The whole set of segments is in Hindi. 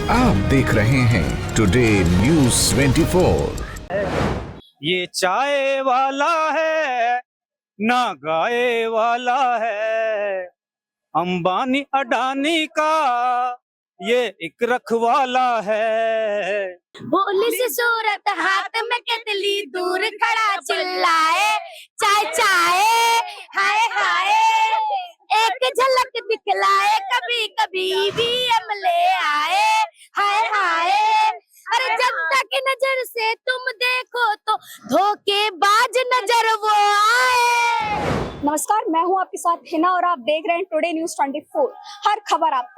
आप देख रहे हैं टुडे न्यूज़ 24। ये चाय वाला है ना गाय वाला है, अंबानी अडानी का ये एक रखवाला है। भोली सी सूरत हाथ में केतली दूर खड़ा चिल्लाए चाय चाय हाय हाय, एक झलक दिखलाए कभी कभी भी अमले आए हाय हाय। अरे जनता की नजर से तुम देखो तो धोखेबाज नजर वो आए। नमस्कार, मैं हूं आपके साथ हिना और आप देख रहे हैं टुडे न्यूज़ 24। हर खबर आप।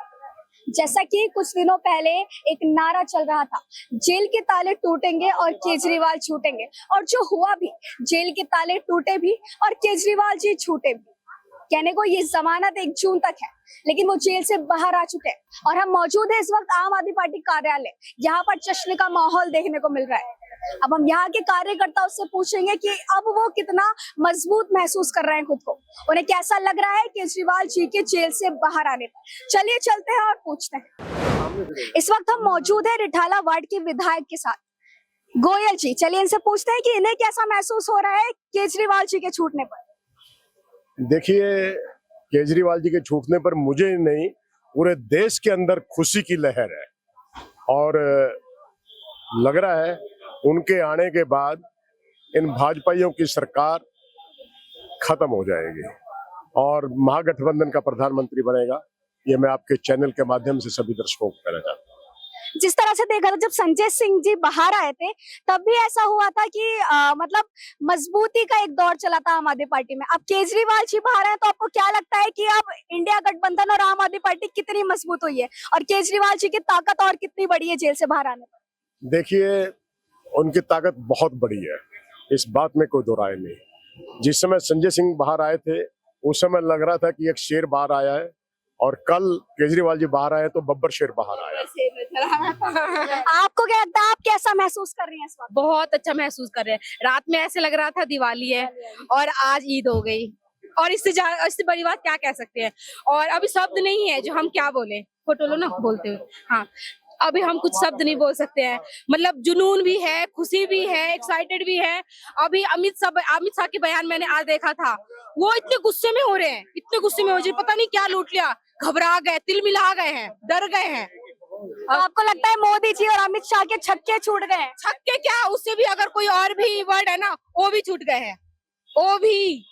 जैसा कि कुछ दिनों पहले एक नारा चल रहा था, जेल के ताले टूटेंगे और केजरीवाल छूटेंगे, और जो हुआ भी, जेल के ताले टूटे भी और केजरीवाल जी छूटे भी। कहने को ये जमानत 1 जून तक है, लेकिन वो जेल से बाहर आ चुके हैं और हम मौजूद हैं इस वक्त आम आदमी पार्टी कार्यालय। यहाँ पर जश्न का माहौल देखने को मिल रहा है। अब हम यहाँ के कार्यकर्ताओं से पूछेंगे कि अब वो कितना मजबूत महसूस कर रहे हैं खुद को, उन्हें कैसा लग रहा है केजरीवाल जी के जेल से बाहर आने पर। चलिए चलते हैं और पूछते हैं। इस वक्त हम मौजूद है रिठाला वार्ड के विधायक के साथ, गोयल जी। चलिए इनसे पूछते हैं कि इन्हें कैसा महसूस हो रहा है केजरीवाल जी के छूटने पर। देखिए, केजरीवाल जी के छूटने पर मुझे नहीं, पूरे देश के अंदर खुशी की लहर है और लग रहा है उनके आने के बाद इन भाजपाइयों की सरकार खत्म हो जाएगी और महागठबंधन का प्रधानमंत्री बनेगा। ये मैं आपके चैनल के माध्यम से सभी दर्शकों को कहना चाहता हूँ। जिस तरह से देखा था, जब संजय सिंह जी बाहर आए थे तब भी ऐसा हुआ था कि मतलब मजबूती का एक दौर चला था आम आदमी पार्टी में। अब केजरीवाल जी बाहर आए तो आपको क्या लगता है कि अब इंडिया गठबंधन और आम आदमी पार्टी कितनी मजबूत हुई है और केजरीवाल जी की ताकत और कितनी बड़ी है जेल से बाहर आने पर? देखिए, उनकी ताकत बहुत बड़ी है, इस बात में कोई दो राय नहीं। जिस समय संजय सिंह बाहर आए थे उस समय लग रहा था कि एक शेर बाहर आया है, और कल केजरीवाल जी बाहर आए तो बब्बर शेर बाहर आया। आपको क्या लगता है, आप कैसा महसूस कर रही हैं इस वक्त? बहुत अच्छा महसूस कर रहे हैं। रात में ऐसे लग रहा था दिवाली है और आज ईद हो गई, और इससे बड़ी बात क्या कह सकते हैं। और अभी शब्द नहीं है जो हम क्या बोले, फोटो लो ना बोलते हुए। हाँ, अभी हम कुछ शब्द नहीं बोल सकते हैं। मतलब जुनून भी है, खुशी भी है, एक्साइटेड भी है। अभी अमित शाह के बयान मैंने आज देखा था, वो इतने गुस्से में हो रहे हैं, इतने गुस्से में हो रहे, पता नहीं क्या लूट लिया, घबरा गए, तिल मिला गए हैं, डर गए हैं। आपको लगता है मोदी जी और अमित शाह के छक्के छूट गए हैं? छक्के क्या, उससे भी अगर कोई और भी वर्ड है ना, वो भी छूट गए हैं, वो भी।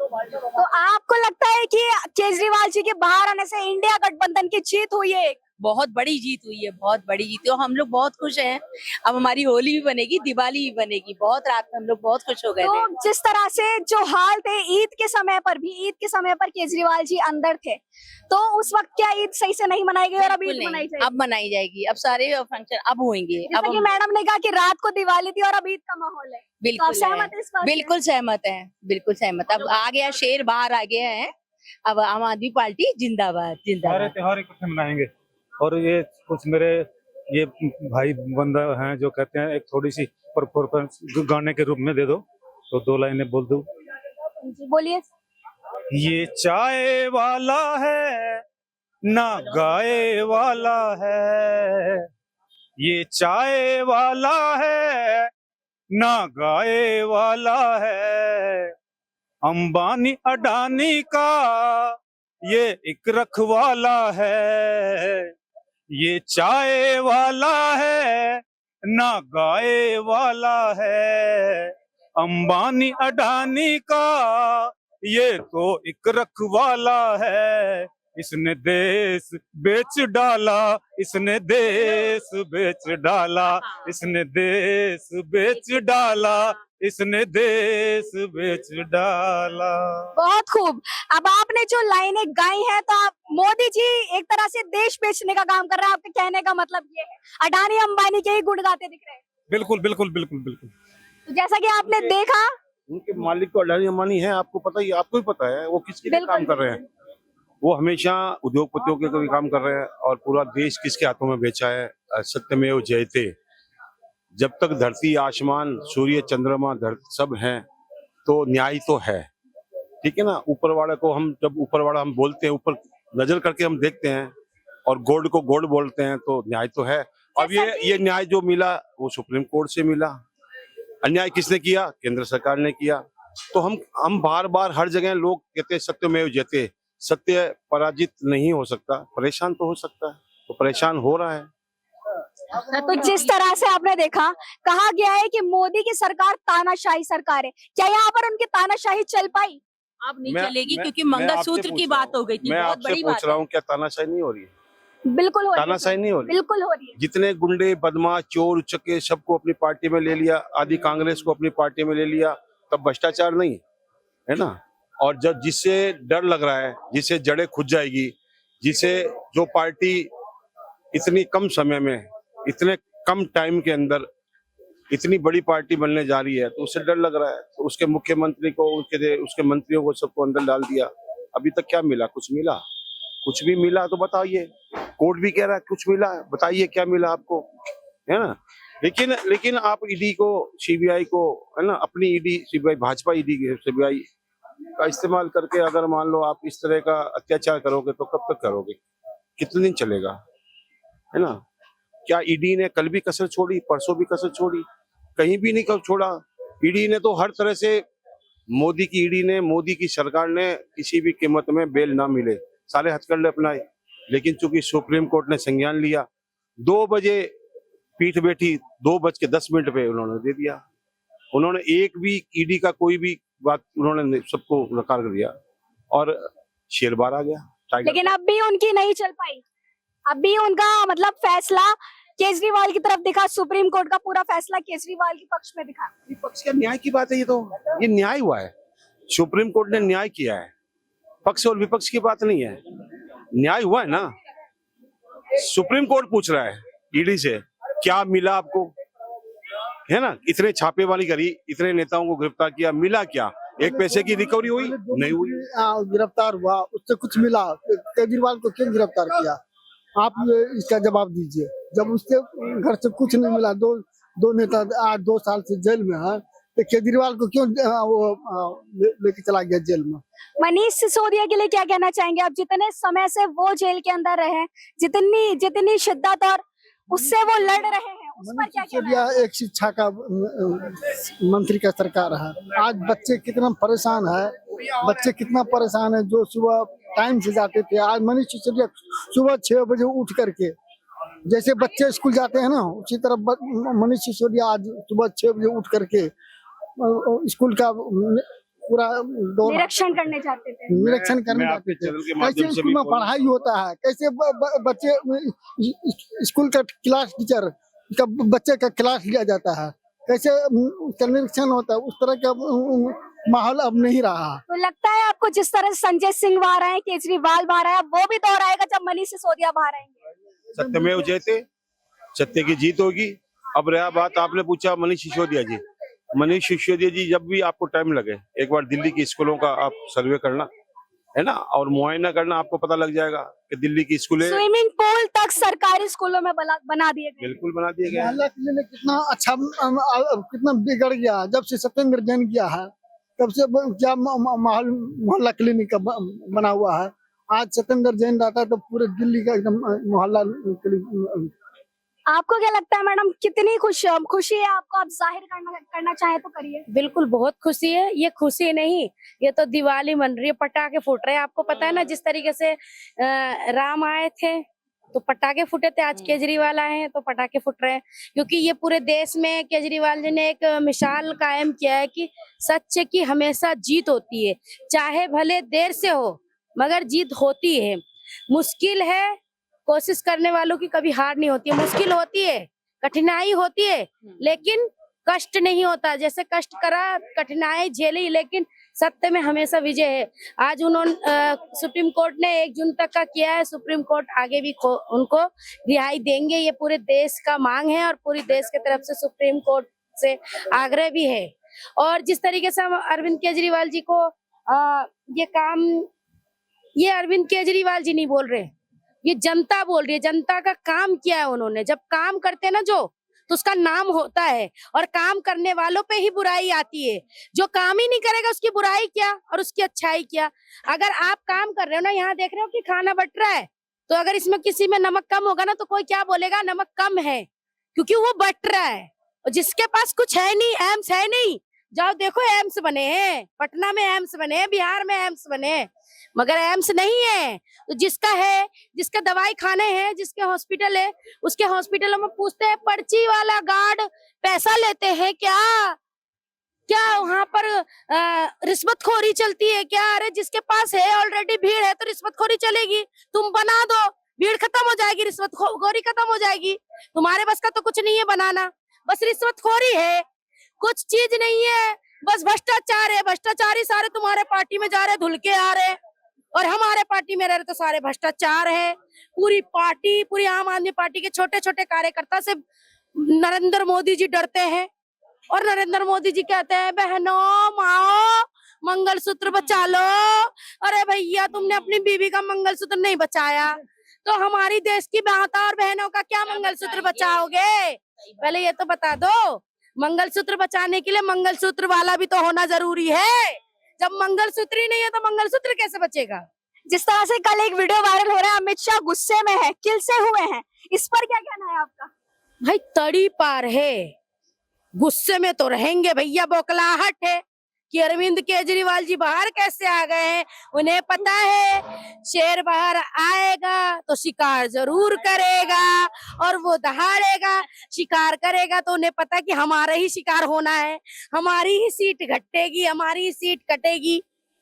तो आपको लगता है कि केजरीवाल जी के बाहर आने से इंडिया गठबंधन की जीत हुई है? बहुत बड़ी जीत हुई है, बहुत बड़ी जीत है और हम लोग बहुत खुश हैं। अब हमारी होली भी बनेगी, दिवाली भी बनेगी। बहुत रात में हम लोग बहुत खुश हो गए थे। तो जिस तरह से जो हाल थे ईद के समय पर केजरीवाल जी अंदर थे, तो उस वक्त क्या ईद सही से नहीं मनाई गई और अब ईद मनाई जाएगी? अब मनाई जाएगी, अब सारे फंक्शन अब होंगे। जैसा कि मैडम ने कहा कि रात को दिवाली थी और अब ईद का माहौल है। बिल्कुल तो सहमत है इस बात से? बिल्कुल सहमत है, बिल्कुल सहमत। अब आ गया शेर, बाहर आ गया है। अब आम आदमी पार्टी जिंदाबाद जिंदाबाद। सारे त्योहार इकट्ठे मनाएंगे। और ये कुछ मेरे ये भाई बंदा हैं जो कहते हैं एक थोड़ी सी परफॉर्मेंस गाने के रूप में दे दो, तो 2 लाइनें बोल दूं। जी बोलिए। ये चाय वाला है ना गाय वाला है, ये चाय वाला है ना गाय वाला है, अंबानी अडानी का ये एक रखवाला है। ये चाय वाला है ना गाय वाला है, अंबानी अडानी का ये तो एक रखवाला है। इसने देश बेच डाला, इसने देश बेच डाला, इसने देश बेच डाला, इसने देश बेच डाला। बहुत खूब। अब आपने जो लाइनें गाई हैं, तो आप मोदी जी एक तरह से देश बेचने का काम कर रहे हैं, आपके कहने का मतलब ये है। अडानी अंबानी के ही गुण गाते दिख रहे हैं। बिल्कुल बिल्कुल बिल्कुल बिल्कुल। तो जैसा कि आपने देखा, उनके मालिक तो अडानी अंबानी है, आपको पता ही, आपको भी पता है वो किसके लिए काम कर रहे हैं। वो हमेशा उद्योगपतियों के लिए काम कर रहे हैं और पूरा देश किसके हाथों में बेचा है। सत्यमेव जयते। जब तक धरती आसमान सूर्य चंद्रमा सब हैं तो न्याय तो है, ठीक है ना। ऊपर वाले को हम, जब ऊपर वाला हम बोलते हैं, ऊपर नजर करके हम देखते हैं और गोल्ड को गोल्ड बोलते हैं, तो न्याय तो है। अब ये न्याय जो मिला वो सुप्रीम कोर्ट से मिला। अन्याय किसने किया? केंद्र सरकार ने किया। तो हम बार बार हर जगह लोग कहते हैं सत्यमेव जयते, सत्य पराजित नहीं हो सकता, परेशान तो हो सकता है, तो परेशान हो रहा है। तो जिस तरह से आपने देखा, कहा गया है कि मोदी की सरकार तानाशाही सरकार है, क्या यहाँ पर उनकी तानाशाही चल पाई? अब नहीं मैं- चलेगी मैं- क्योंकि मैं आपसे मंगलसूत्र पूछ की रहा बात हूँ। हो गई थी, मैं बहुत आपसे बड़ी पूछ बात रहा है। हूँ, क्या तानाशाही नहीं हो रही है? बिल्कुल हो रही है, तानाशाही नहीं हो रही। बिल्कुल हो रही है। जितने गुंडे, बदमाश, चोर, उचक्के सबको अपनी पार्टी में ले लिया, आधी कांग्रेस को अपनी पार्टी में ले लिया, तब भ्रष्टाचार नहीं है ना? और जब जिससे डर लग रहा है, जिससे जड़ें खुद जाएगी, जिसे जो पार्टी इतनी कम समय में, इतने कम टाइम के अंदर इतनी बड़ी पार्टी बनने जा रही है, तो उससे डर लग रहा है। तो उसके मुख्यमंत्री को, उसके मंत्रियों को सबको अंदर डाल दिया। अभी तक क्या मिला? कुछ मिला? कुछ भी मिला तो बताइए। कोर्ट भी कह रहा है कुछ मिला, बताइए क्या मिला आपको, है ना? लेकिन आप ईडी को, सीबीआई को, है ना, अपनी ED, CBI, Bhajpa ED, CBI का इस्तेमाल करके अगर मान लो आप इस तरह का अत्याचार करोगे तो कब तक करोगे? कितने दिन चलेगा, है ना? क्या ईडी ने कल भी कसर छोड़ी, परसों भी कसर छोड़ी? कहीं भी नहीं कब छोड़ा। ईडी ने तो हर तरह से, मोदी की ईडी ने, मोदी की सरकार ने किसी भी कीमत में बेल ना मिले सारे हथकंडे अपनाए। लेकिन चूंकि सुप्रीम कोर्ट ने संज्ञान लिया, 2 बजे पीठ बैठी, 2:10 पे उन्होंने दे दिया। उन्होंने एक भी ईडी का कोई भी बात उन्होंने सबको नकार कर दिया और शेर बाहर आ गया, टाइगर। लेकिन अब भी उनकी नहीं चल पाई, अब भी उनका मतलब फैसला केजरीवाल की तरफ दिखा, सुप्रीम कोर्ट का पूरा फैसला केजरीवाल के पक्ष में दिखा। विपक्ष का न्याय की बात है, ये न्याय हुआ है। सुप्रीम कोर्ट ने न्याय किया है, पक्ष और विपक्ष की बात नहीं है, न्याय हुआ है ना। सुप्रीम कोर्ट पूछ रहा है ईडी से, क्या मिला आपको, है ना? इतने छापेमारी करी, इतने नेताओं को गिरफ्तार किया, मिला क्या? एक पैसे की रिकवरी हुई? नहीं हुई। गिरफ्तार हुआ, उससे कुछ मिला? केजरीवाल को क्यों गिरफ्तार किया? आप इसका जवाब दीजिए। जब उसके घर से कुछ नहीं मिला, दो नेता आज 2 साल से जेल में है, तो केजरीवाल को क्यों लेके चला गया जेल में? मनीष सिसोदिया के लिए क्या कहना चाहेंगे आप? जितने समय से वो जेल के अंदर रहे, जितनी शिद्दत और उससे वो लड़ रहे हैं, उस पर क्या कहना सिसोदिया एक शिक्षा का मंत्री का सरकार है। आज बच्चे कितना परेशान है, बच्चे कितना परेशान है जो सुबह टाइम से जाते थे। आज मनीष सिसोदिया सुबह 6 बजे उठ करके, जैसे बच्चे स्कूल जाते हैं ना, उसी तरह मनीष सिसोदिया आज सुबह 6 बजे उठ करके स्कूल का पूरा निरीक्षण करने जाते थे? निरीक्षण करने जाते थे। कैसे स्कूल में पढ़ाई होता है, कैसे बच्चे स्कूल का क्लास टीचर का बच्चे का क्लास लिया जाता है, कैसे उसका निरीक्षण होता है, उस तरह का माहौल अब नहीं रहा। तो लगता है आपको जिस तरह से संजय सिंह बाहर आए, केजरीवाल बाहर आया, वो भी दौर आएगा जब मनीष सिसोदिया बाहर आएंगे? सत्यमेव जयते, सत्य की जीत होगी। अब रहा बात, आपने पूछा मनीष सिसोदिया जी, मनीष सिसोदिया जी, जब भी आपको टाइम लगे एक बार दिल्ली की स्कूलों का आप सर्वे करना, है ना, और मुआयना करना, आपको पता लग जाएगा कि दिल्ली की स्कूलें, स्विमिंग पूल तक सरकारी स्कूलों में बना दिए गए। बिल्कुल बना दिए गए हैं। मोहल्ला क्लिनिक कितना अच्छा, कितना बिगड़ गया जब से सत्येंद्र जैन गया है, तब से क्या माहौल मोहल्ला क्लिनिक का बना हुआ है। आज सत्येंद्र जैन रहता है तो पूरे दिल्ली का एकदम मोहल्ला क्लिनिक। आपको क्या लगता है मैडम, कितनी खुशी है आपको? आप जाहिर करना चाहे तो करिए। बिल्कुल बहुत खुशी है। ये खुशी नहीं, ये तो दिवाली मन रही है, पटाखे फूट रहे हैं। आपको पता है ना, जिस तरीके से राम आए थे तो पटाखे फूटे थे, आज केजरीवाल आए हैं तो पटाखे फूट रहे हैं। क्योंकि ये पूरे देश में केजरीवाल जी ने एक मिसाल कायम किया है कि सच्चे की हमेशा जीत होती है, चाहे भले देर से हो मगर जीत होती है। मुश्किल है, कोशिश करने वालों की कभी हार नहीं होती है। मुश्किल होती है, कठिनाई होती है, लेकिन कष्ट नहीं होता। जैसे कष्ट करा, कठिनाई झेली, लेकिन सत्य में हमेशा विजय है। आज उन्होंने सुप्रीम कोर्ट ने 1 जून तक का किया है, सुप्रीम कोर्ट आगे भी उनको रिहाई देंगे, ये पूरे देश का मांग है और पूरी देश की तरफ से सुप्रीम कोर्ट से आग्रह भी है। और जिस तरीके से हम अरविंद केजरीवाल जी को ये अरविंद केजरीवाल जी नहीं बोल रहे, ये जनता बोल रही है। जनता का काम किया है उन्होंने। जब काम करते ना जो, तो उसका नाम होता है, और काम करने वालों पे ही बुराई आती है। जो काम ही नहीं करेगा उसकी बुराई क्या और उसकी अच्छाई क्या। अगर आप काम कर रहे हो ना, यहाँ देख रहे हो कि खाना बट रहा है, तो अगर इसमें किसी में नमक कम होगा ना तो कोई क्या बोलेगा नमक कम है, क्योंकि वो बट रहा है। और जिसके पास कुछ है नहीं, एम्स है नहीं, जाओ देखो एम्स बने हैं, पटना में एम्स बने हैं, बिहार में एम्स बने हैं, मगर एम्स नहीं है। तो जिसका है, जिसका दवाई खाने हैं, जिसके हॉस्पिटल है, उसके हॉस्पिटलों में पूछते हैं पर्ची वाला गार्ड पैसा लेते हैं क्या, क्या वहां पर रिश्वतखोरी चलती है क्या? अरे जिसके पास है ऑलरेडी भीड़ है तो रिश्वतखोरी चलेगी, तुम बना दो, भीड़ खत्म हो जाएगी, रिश्वतखोरी खत्म हो जाएगी। तुम्हारे बस का तो कुछ नहीं है बनाना, बस रिश्वतखोरी है, कुछ चीज नहीं है, बस भ्रष्टाचार है। भ्रष्टाचारी सारे तुम्हारे पार्टी में जा रहे, धुल के आ रहे, और हमारे पार्टी में रह रहे तो सारे भ्रष्टाचार है। पूरी पार्टी, पूरी आम आदमी पार्टी के छोटे छोटे कार्यकर्ता से नरेंद्र मोदी जी डरते हैं, और नरेंद्र मोदी जी कहते हैं बहनों माओ मंगलसूत्र बचा लो। अरे भैया तुमने अपनी बीवी का मंगलसूत्र नहीं बचाया तो हमारी देश की माता और बहनों का क्या मंगलसूत्र बचाओगे? पहले ये तो बता दो, मंगलसूत्र बचाने के लिए मंगलसूत्र वाला भी तो होना जरूरी है। जब मंगलसूत्र ही नहीं है तो मंगलसूत्र कैसे बचेगा? जिस तरह से कल एक वीडियो वायरल हो रहा है, अमित शाह गुस्से में है, किलसे हुए हैं, इस पर क्या कहना है आपका? भाई तड़ी पार है, गुस्से में तो रहेंगे भैया, बौखलाहट है कि अरविंद केजरीवाल जी बाहर कैसे आ गए हैं। उन्हें पता है शेर बाहर आएगा तो शिकार जरूर करेगा, और वो दहाड़ेगा, शिकार करेगा तो उन्हें पता कि हमारा ही शिकार होना है, हमारी ही सीट घटेगी, हमारी ही सीट कटेगी,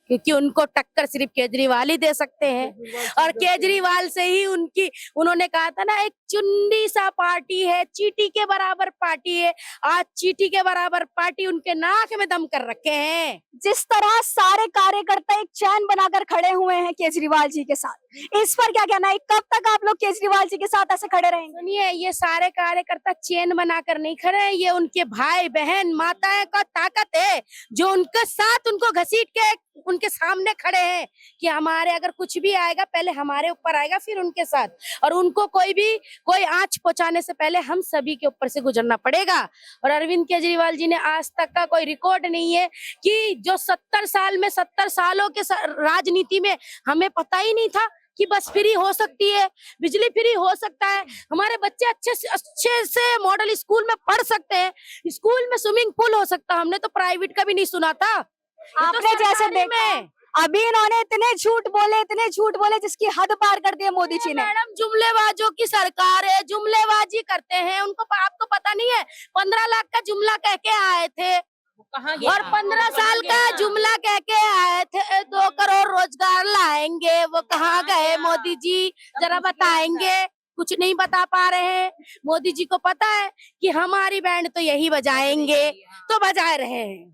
क्योंकि उनको टक्कर सिर्फ केजरीवाल ही दे सकते हैं। और केजरीवाल से ही उन्होंने कहा था ना, एक चुन्नी सा पार्टी है, चीटी के बराबर पार्टी है, आज चीटी के बराबर पार्टी उनके नाक में दम कर रखे हैं। जिस तरह सारे कार्यकर्ता एक चैन बनाकर खड़े हुए हैं केजरीवाल जी के साथ, इस पर क्या कहना है? कब तक आप लोग केजरीवाल जी के साथ ऐसे खड़े रहेंगे? सुनिए, ये सारे कार्यकर्ता चैन बनाकर नहीं खड़े हैं, ये उनके भाई बहन माताएं का ताकत है जो उनके साथ उनको घसीट के उनके सामने खड़े हैं कि हमारे अगर कुछ भी आएगा पहले हमारे ऊपर आएगा फिर उनके साथ, और उनको कोई आंच पहुंचाने से पहले हम सभी के ऊपर से गुजरना पड़ेगा। और अरविंद केजरीवाल जी ने आज तक का कोई रिकॉर्ड नहीं है कि जो 70 सालों के राजनीति में हमें पता ही नहीं था कि बस फ्री हो सकती है, बिजली फ्री हो सकता है, हमारे बच्चे अच्छे से मॉडल स्कूल में पढ़ सकते हैं, स्कूल में स्विमिंग पूल हो सकता, हमने तो प्राइवेट का भी नहीं सुना था। आपने जैसे देखा अभी इन्होंने इतने झूठ बोले जिसकी हद पार कर दी है मोदी जी ने। मैडम जुमलेबाजों की सरकार है, जुमलेबाजी करते हैं, उनको आपको पता नहीं है 15 लाख का जुमला कह के आए थे, और 15 साल का जुमला कह के आए थे 2 करोड़ रोजगार लाएंगे, वो कहाँ गए मोदी जी? जरा बताएंगे, कुछ नहीं बता पा रहे हैं। मोदी जी को पता है कि हमारी बैंड तो यही बजाएंगे, तो बजा रहे हैं।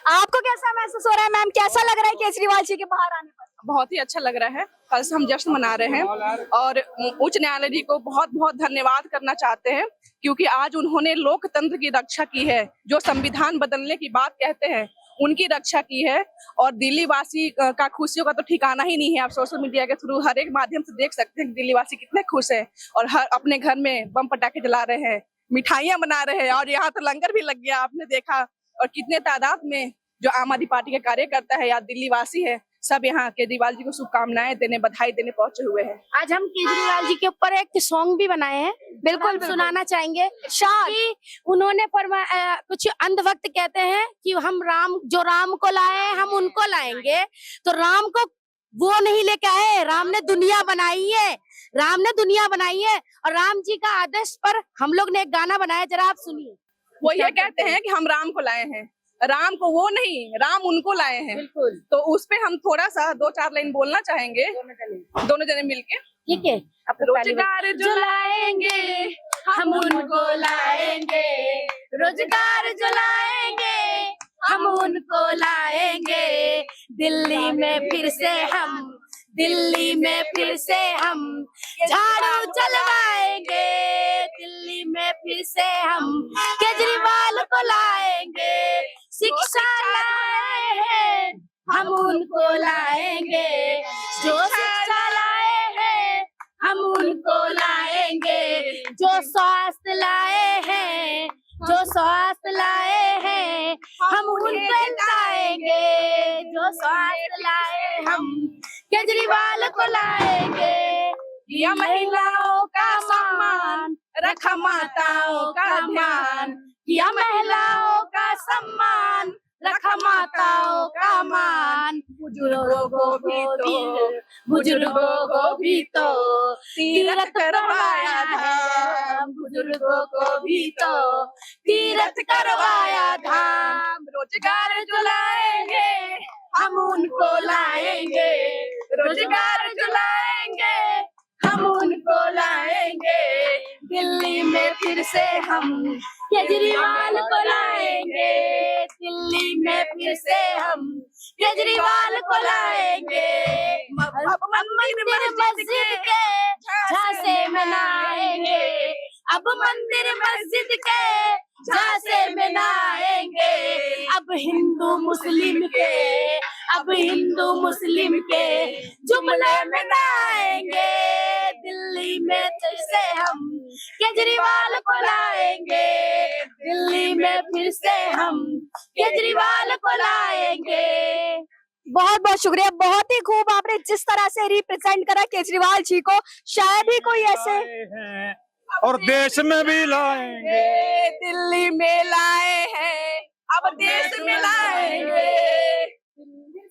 आपको कैसा महसूस हो रहा है मैम, कैसा लग रहा है केजरीवाल जी के बाहर आने पर? बहुत ही अच्छा लग रहा है। कल से हम जश्न मना रहे हैं और उच्च न्यायालय जी को बहुत बहुत धन्यवाद करना चाहते हैं, क्योंकि आज उन्होंने लोकतंत्र की रक्षा की है, जो संविधान बदलने की बात कहते हैं उनकी रक्षा की है। और दिल्ली वासी का खुशियों का तो ठिकाना ही नहीं है। आप सोशल मीडिया के थ्रू हर एक माध्यम से देख सकते हैं कि दिल्ली वासी कितने खुश है, और हर अपने घर में बम पटाखे जला रहे हैं, मिठाइयां बना रहे हैं, और यहाँ तो लंगर भी लग गया, आपने देखा। और कितने तादाद में जो आम आदमी पार्टी के कार्यकर्ता है या दिल्ली वासी है, सब यहाँ केजरीवाल जी को शुभकामनाएं देने, बधाई देने पहुंचे हुए हैं। आज हम केजरीवाल जी के ऊपर एक सॉन्ग भी बनाए हैं, बिल्कुल सुनाना चाहेंगे। कि उन्होंने कुछ अंधभक्त कहते हैं कि हम राम को लाए हम उनको लाएंगे, तो राम को वो नहीं लेके आए, राम ने दुनिया बनाई है, और राम जी का आदेश पर हम लोग ने एक गाना बनाया, जरा आप सुनिए। वो ये कहते हैं कि हम राम को लाए हैं, राम को वो नहीं, राम उनको लाए हैं। बिल्कुल। तो उस पे हम थोड़ा सा 2-4 लाइन बोलना चाहेंगे, दोनों जने मिलके। ठीक है। रोजगार जो लाएंगे हम उनको लाएंगे, रोजगार जो लाएंगे हम उनको लाएंगे, दिल्ली में फिर से हम झाड़ू चलवाएंगे, दिल्ली में फिर से हम केजरीवाल को लाएंगे, शिक्षा लाए हैं हम उनको लाएंगे, जो शिक्षा लाए हैं हम उनको लाएंगे, जो स्वास्थ्य लाए हैं हम उनको लाएंगे, जो स्वास्थ्य लाए हम केजरीवाल को लाएंगे। किया महिलाओं का सम्मान, रखा माताओं का ध्यान, किया महिलाओं का सम्मान, रखा माताओं का मान, बुजुर्गों को भी तो तीरथ करवाया धाम, बुजुर्गों को भी तो तीरथ करवाया धाम। रोजगार जो लाएंगे हम उनको लाएंगे, रोजगार जो लाएंगे हम उनको लाएंगे, दिल्ली में फिर से हम केजरीवाल को लाएंगे, दिल्ली में फिर से हम केजरीवाल को लाएंगे। अब मंदिर मस्जिद के झांसे में नाएंगे, अब मंदिर मस्जिद के झांसे में नाएंगे, अब हिंदू मुस्लिम के जुमले में नाएंगे, दिल्ली में फिर से हम केजरीवाल को लाएंगे, दिल्ली में फिर से हम केजरीवाल को लाएंगे। बहुत बहुत शुक्रिया, बहुत ही खूब आपने जिस तरह से रिप्रेजेंट करा केजरीवाल जी को, शायद ही कोई ऐसे हैं और देश में भी लाएंगे, दिल्ली में लाए हैं, अब देश में लाएंगे।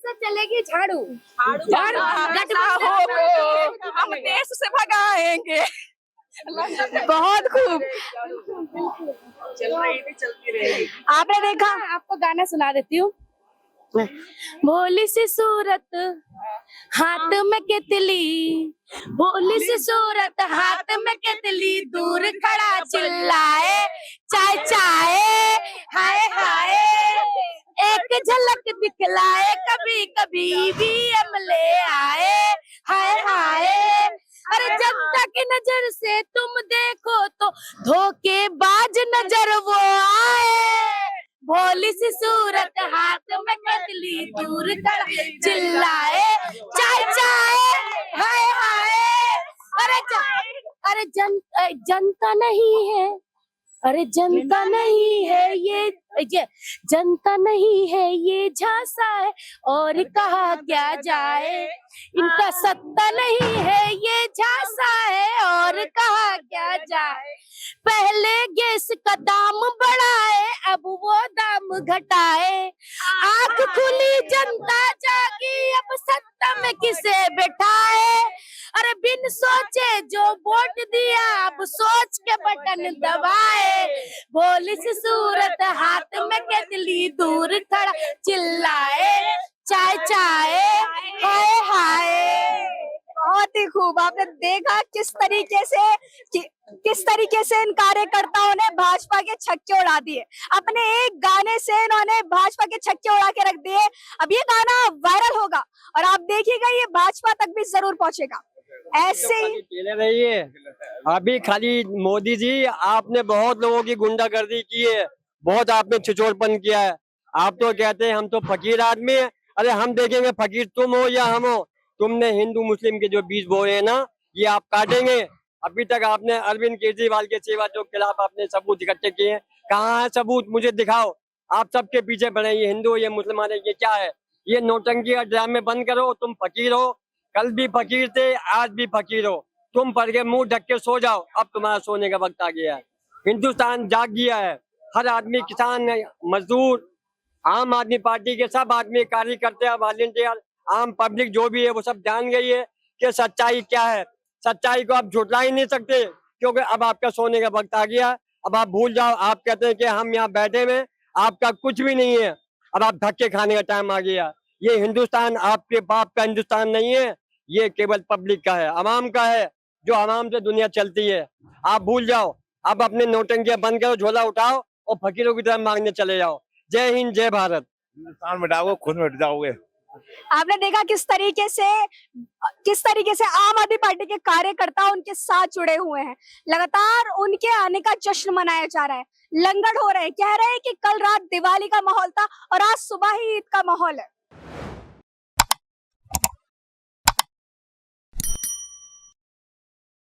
से चलेगी झाड़ू, गठबंधन को हम देश से भगाएंगे। बहुत खूब चलती रहेगी। आपने देखा। आपको गाना सुना देती हूँ। भोली सी सूरत हाथ में केतली, भोली सी सूरत हाथ में केतली, दूर खड़ा चिल्लाए चाय चाय, हाय हाय एक झलक दिखलाए, कभी कभी भी अमले आए, हाय हाय। अरे जनता की नजर से तुम देखो तो धोखेबाज नजर वो आए, भोली सी सूरत हाथ में कतली, दूर खड़ा चिल्लाए चाय चाय, हाय हाय। अरे जनता नहीं है, अरे जनता नहीं है ये जनता नहीं है ये झांसा है, और कहा क्या जाए, इनका सत्ता नहीं है ये झांसा है, और कहा क्या जाए। पहले गैस का दाम बढ़ाए, अब वो दाम घटाए, आंख खुली जनता जागी, अब सत्ता में किसे बैठाए। अरे बिन सोचे जो वोट दिया, अब सोच के बटन दबाए, भोली सी सूरत हाथ में केतली, दूर खड़ा चिल्लाए चाय चाय, हाय हाय। बहुत ही खूब आपने देखा किस तरीके से इन कार्यकर्ताओं ने भाजपा के छक्के उड़ा दिए, अपने एक गाने से इन्होंने भाजपा के छक्के उड़ा के रख दिए। अब ये गाना वायरल होगा और आप देखिएगा ये भाजपा तक भी जरूर पहुंचेगा। ऐसे ही रहिए। अभी खाली मोदी जी आपने बहुत लोगों की गुंडागर्दी की है, बहुत आपने छिछोरपन किया है। आप तो कहते हैं हम तो फकीर आदमी है, अरे हम देखेंगे फकीर तुम हो या हम हो। तुमने हिंदू मुस्लिम के जो बीज बोए हैं ना, ये आप काटेंगे। अभी तक आपने अरविंद केजरीवाल के सेवा जो खिलाफ आपने सबूत इकट्ठे किए हैं, कहाँ है सबूत, मुझे दिखाओ। आप सबके पीछे पड़े, ये हिंदू ये मुसलमान है, ये क्या है, ये नौटंकी का ड्रामे बंद करो। तुम फकीर हो, कल भी फकीर थे, आज भी फकीर हो। तुम पढ़ के मुंह ढक के सो जाओ, अब तुम्हारा सोने का वक्त आ गया है। हिंदुस्तान जाग गया है, हर आदमी, किसान, मजदूर, आम आदमी पार्टी के सब आदमी, कार्यकर्ता, वॉलंटियर, आम पब्लिक जो भी है, वो सब जान गई है कि सच्चाई क्या है। सच्चाई को आप झुठला ही नहीं सकते, क्योंकि अब आपका सोने का वक्त आ गया। अब आप भूल जाओ, आप कहते हैं कि हम यहाँ बैठे में, आपका कुछ भी नहीं है। अब आप धक्के खाने का टाइम आ गया। ये हिंदुस्तान आपके बाप का हिंदुस्तान नहीं है, ये केवल पब्लिक का है, अवाम का है, जो अवाम से दुनिया चलती है। आप भूल जाओ, अब अपने नौटंकियां बंद करो, झोला उठाओ और फकीरों की तरफ मांगने चले जाओ। जय हिंद, जय भारत। हिंदुस्तान मिटाओगे, खुद मिट जाओगे। आपने देखा किस तरीके से आम आदमी पार्टी के कार्यकर्ता उनके साथ जुड़े हुए हैं। लगातार उनके आने का जश्न मनाया जा रहा है, लंगर हो रहे हैं, कह रहे हैं कि कल रात दिवाली का माहौल था और आज सुबह ही ईद का माहौल है।